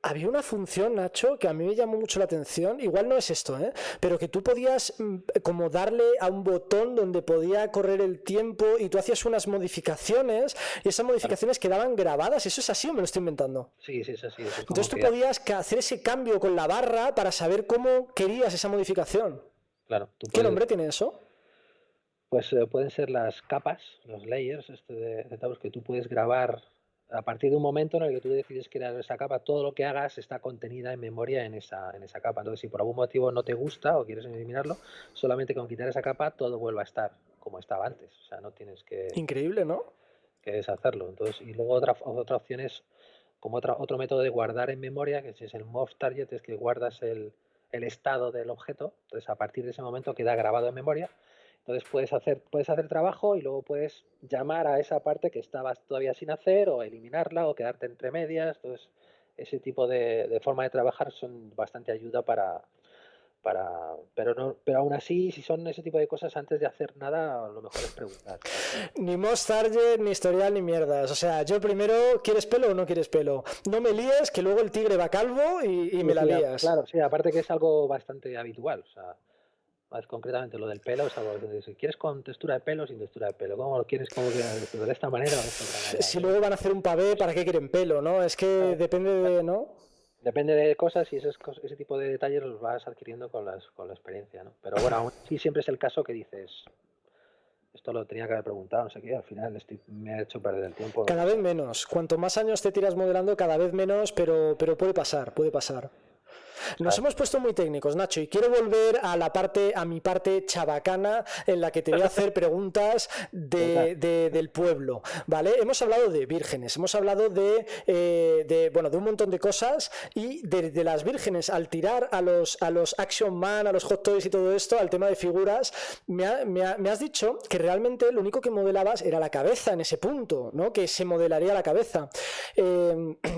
había una función, Nacho, que a mí me llamó mucho la atención. Igual no es esto, ¿eh? Pero que tú podías como darle a un botón donde podía correr el tiempo y tú hacías unas modificaciones y esas Claro. modificaciones quedaban grabadas. ¿Eso es así o me lo estoy inventando? Sí, sí, es así. Eso es como Entonces tú que, podías hacer ese cambio con la barra para saber cómo querías esa modificación. claro, tú ¿Qué puedes, nombre tiene eso? pues pueden ser las capas, los layers de Taos que tú puedes grabar a partir de un momento en el que tú decides crear esa capa, todo lo que hagas está contenida en memoria en esa capa. Entonces, si por algún motivo no te gusta o quieres eliminarlo, solamente con quitar esa capa todo vuelve a estar como estaba antes. O sea, no tienes Increíble, ¿no? que deshacerlo. Entonces, y luego otra opción es como otro método de guardar en memoria, que es el move target, es que guardas el estado del objeto. Entonces, a partir de ese momento queda grabado en memoria. Entonces puedes hacer trabajo y luego puedes llamar a esa parte que estabas todavía sin hacer o eliminarla o quedarte entre medias. Entonces, ese tipo de forma de trabajar son bastante ayuda pero no, pero aún así, si son ese tipo de cosas, antes de hacer nada, lo mejor es preguntar. Ni Moss Target, ni historial, ni mierdas. O sea, yo primero, ¿quieres pelo o no quieres pelo? No me líes, que luego el tigre va calvo y Sí, me la sí, lías. claro, sí, aparte que es algo bastante habitual, o sea, más concretamente lo del pelo es algo que si quieres con textura de pelo o sin textura de pelo, ¿cómo lo quieres? ¿Cómo que de esta manera o de esta otra manera? Si luego van a hacer un pavé, ¿para qué quieren pelo, no? Es que Claro, depende de, ¿no? depende de cosas y ese tipo de detalles los vas adquiriendo con la experiencia, ¿no? Pero bueno, aún así siempre es el caso que dices, esto lo tenía que haber preguntado, no sé qué, al final me ha hecho perder el tiempo, lo Cada que vez sea. menos. Cuanto más años te tiras modelando, cada vez menos, pero puede pasar, puede pasar. O Nos sea, hemos puesto muy técnicos, Nacho, y quiero volver a mi parte chabacana, en la que te voy a hacer preguntas preguntar. del pueblo, ¿vale? Hemos hablado de vírgenes, hemos hablado bueno, de un montón de cosas y de las vírgenes, al tirar a los Action Man, a los Hot Toys y todo esto, al tema de figuras, me has dicho que realmente lo único que modelabas era la cabeza en ese punto, ¿no? Que se modelaría la cabeza,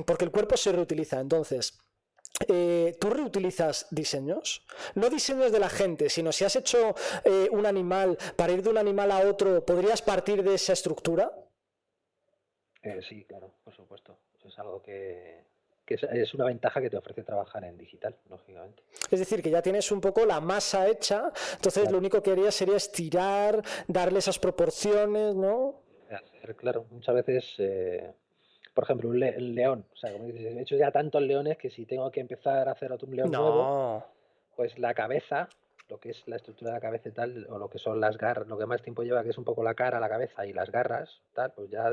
porque el cuerpo se reutiliza. Entonces, ¿tú reutilizas diseños? No diseños de la gente, sino si has hecho un animal, para ir de un animal a otro, ¿podrías partir de esa estructura? Sí, claro, por supuesto. Eso es algo que es una ventaja que te ofrece trabajar en digital, lógicamente. Es decir, que ya tienes un poco la masa hecha, entonces lo Claro. único que harías sería estirar, darle esas proporciones, ¿no? Hacer, claro, muchas veces, por ejemplo, el león, o sea, como dices, he hecho ya tantos leones que si tengo que empezar a hacer otro un león nuevo, No. pues la cabeza, lo que es la estructura de la cabeza y tal, o lo que son las garras, lo que más tiempo lleva, que es un poco la cara, la cabeza y las garras, tal, pues ya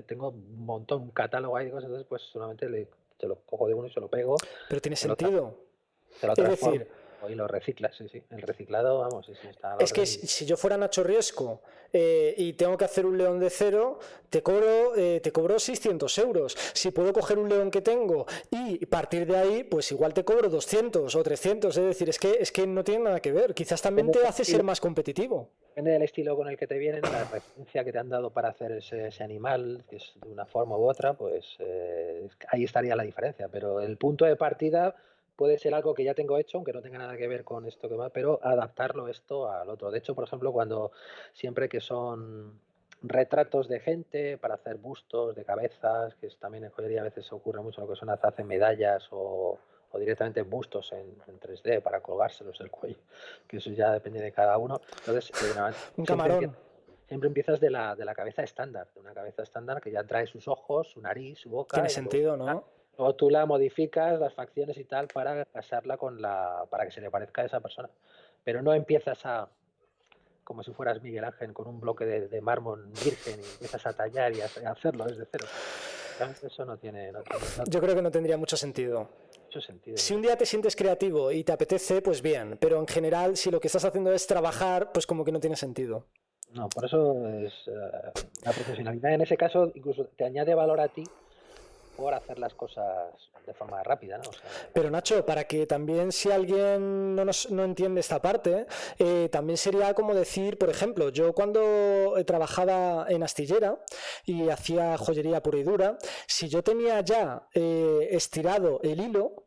tengo un montón, un catálogo ahí de cosas, entonces pues solamente se lo cojo de uno y se lo pego, Pero tiene se lo, sentido. se lo Es transformo decir, y lo reciclas, sí, sí. El reciclado, vamos, sí, sí, está a la es que orden. si yo fuera Nacho Riesco y tengo que hacer un león de cero, te cobro 600 euros. Si puedo coger un león que tengo y partir de ahí, pues igual te cobro 200 o 300. Es decir, es que no tiene nada que ver. Quizás también Depende te del hace ser estilo, más competitivo. depende del estilo con el que te vienen, la referencia que te han dado para hacer ese animal, que es de una forma u otra, pues ahí estaría la diferencia. Pero el punto de partida puede ser algo que ya tengo hecho, aunque no tenga nada que ver con esto que va, pero adaptarlo esto al otro. De hecho, por ejemplo, siempre que son retratos de gente para hacer bustos de cabezas, que también en joyería a veces ocurre mucho lo que son hacen medallas o directamente bustos en 3D para colgárselos del cuello, que eso ya depende de cada uno. Entonces, Un siempre, camarón. siempre empiezas de la cabeza estándar, de una cabeza estándar que ya trae sus ojos, su nariz, su Tiene boca, y sentido, ¿no? luego tú la modificas, las facciones y tal, para casarla para que se le parezca a esa persona. Pero no empiezas como si fueras Miguel Ángel con un bloque de mármol virgen y empiezas a tallar y a hacerlo desde cero. Realmente eso no tiene Yo creo que no tendría mucho sentido. mucho sentido, Si un ¿no? día te sientes creativo y te apetece, pues bien, pero en general, si lo que estás haciendo es trabajar, pues como que no tiene sentido. No, por eso es la profesionalidad. En ese caso, incluso te añade valor a ti por hacer las cosas de forma rápida, ¿no? O sea, Pero Nacho, para que también si alguien no entiende esta parte, también sería como decir, por ejemplo, yo cuando trabajaba en astillera y hacía joyería pura y dura, si yo tenía ya estirado el hilo,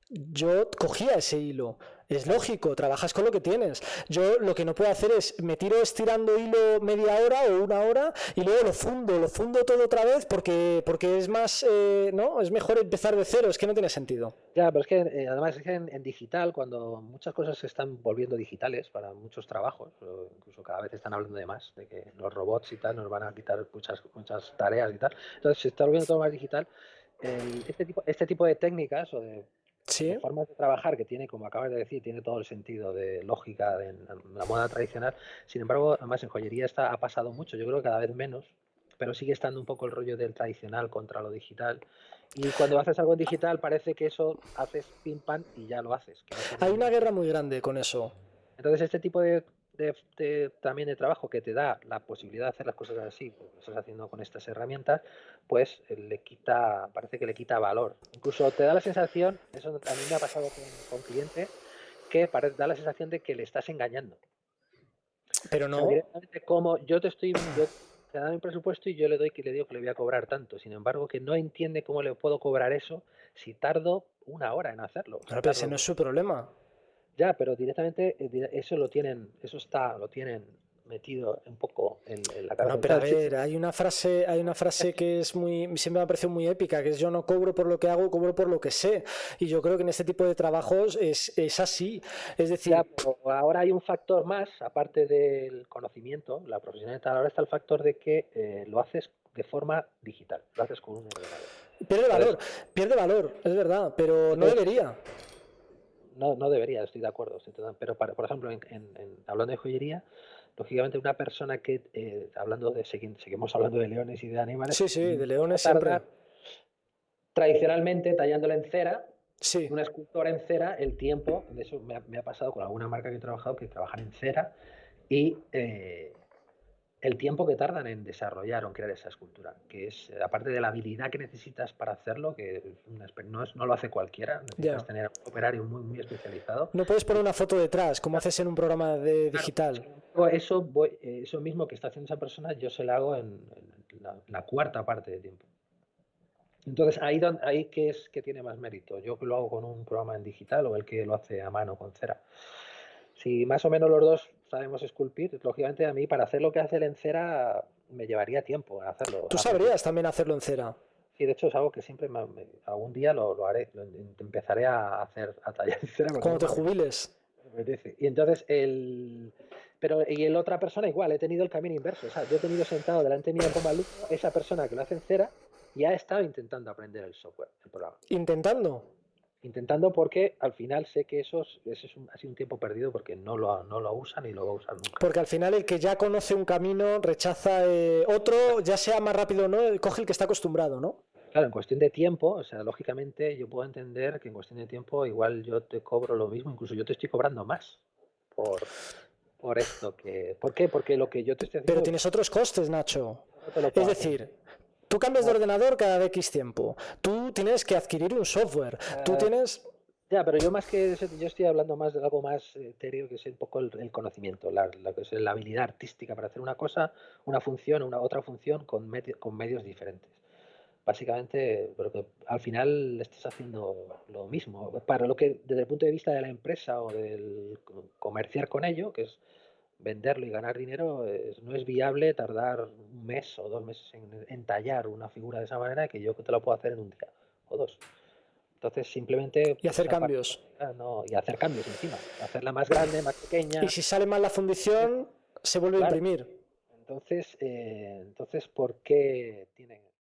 yo cogía ese hilo, Es lógico, trabajas con lo que tienes. Yo lo que no puedo hacer es me tiro estirando hilo media hora o una hora y luego lo fundo todo otra vez porque es más, ¿no? Es mejor empezar de cero, es que no tiene sentido. Ya, pero es que además es que en digital, cuando muchas cosas se están volviendo digitales para muchos trabajos, o incluso cada vez están hablando de más, de que los robots y tal nos van a quitar muchas tareas y tal. Entonces se está volviendo todo más digital. Este tipo de técnicas o de Sí. formas de trabajar que tiene, como acabas de decir, tiene todo el sentido de lógica en la moda tradicional. Sin embargo, además en joyería ha pasado mucho, yo creo que cada vez menos, pero sigue estando un poco el rollo del tradicional contra lo digital. Y cuando haces algo en digital parece que eso haces pim pam y ya lo haces. Hay una guerra muy grande con eso. Entonces este tipo también de trabajo que te da la posibilidad de hacer las cosas así, como lo estás haciendo con estas herramientas, pues parece que le quita valor. Incluso te da la sensación, eso a mí me ha pasado con clientes, que da la sensación de que le estás engañando. Pero no. O sea, directamente como yo te dan mi presupuesto y yo le digo que le voy a cobrar tanto. Sin embargo, que no entiende cómo le puedo cobrar eso si tardo una hora en hacerlo. Claro, pero ese no es su problema. Ya, pero directamente eso lo tienen metido un poco en la cabeza. Bueno, pero a ver, hay una frase que siempre me ha parecido muy épica, que es yo no cobro por lo que hago, cobro por lo que sé. Y yo creo que en este tipo de trabajos es así. Es decir, ya, pero ahora hay un factor más, aparte del conocimiento, la profesionalidad, ahora está el factor de que lo haces de forma digital, lo haces con un ordenador. Pierde valor, es verdad, pero no debería. No debería, estoy de acuerdo. Pero, por ejemplo, hablando de joyería, lógicamente una persona que, seguimos hablando de leones y de animales. Sí, de leones siempre. Tradicionalmente, tallándolo en cera, sí. una escultora en cera, el tiempo, de eso me ha pasado con alguna marca que he trabajado, que trabajan en cera, y el tiempo que tardan en desarrollar o en crear esa escultura, que es, aparte de la habilidad que necesitas para hacerlo, que no lo hace cualquiera, necesitas tener un operario muy, muy especializado. No puedes poner una foto detrás, como haces en un programa digital. Eso mismo que está haciendo esa persona, yo se lo hago en la cuarta parte de tiempo. Entonces, ahí que es que tiene más mérito, yo que lo hago con un programa en digital o el que lo hace a mano con cera. Si más o menos los dos sabemos esculpir, lógicamente a mí para hacer lo que hace él en cera me llevaría tiempo hacerlo. ¿Tú sabrías también hacerlo en cera? Sí, de hecho es algo que siempre algún día lo haré, empezaré a tallar en cera. Cuando te jubiles. Y entonces el otra persona igual, he tenido el camino inverso. O sea, yo he tenido sentado delante mío como alumno esa persona que lo hace en cera y ha estado intentando aprender el software, el programa. Intentando porque al final sé que ha sido un tiempo perdido porque no lo usan y lo va a usar nunca. Porque al final el que ya conoce un camino rechaza otro, ya sea más rápido o no, coge el que está acostumbrado, ¿no? Claro, en cuestión de tiempo, o sea, lógicamente yo puedo entender que en cuestión de tiempo igual yo te cobro lo mismo, incluso yo te estoy cobrando más por esto. ¿Por qué? Porque lo que yo te estoy haciendo... Pero tienes otros costes, Nacho. Es decir, tú cambias de ordenador cada X tiempo. Tú tienes que adquirir un software. Tú tienes... Ya, pero yo estoy hablando más de algo más etéreo, que es un poco el conocimiento, la habilidad artística para hacer una cosa, una función, otra función con medios diferentes. Básicamente, porque al final estás haciendo lo mismo. Para lo que, desde el punto de vista de la empresa o del comerciar con ello, que es venderlo y ganar dinero, no es viable tardar un mes o 2 meses en tallar una figura de esa manera que yo te lo puedo hacer en un día o 2. Entonces, simplemente... Y hacer cambios. Y hacer cambios encima. Hacerla más grande, más pequeña. Y si sale mal la fundición, se vuelve a imprimir. Entonces, ¿por qué tienen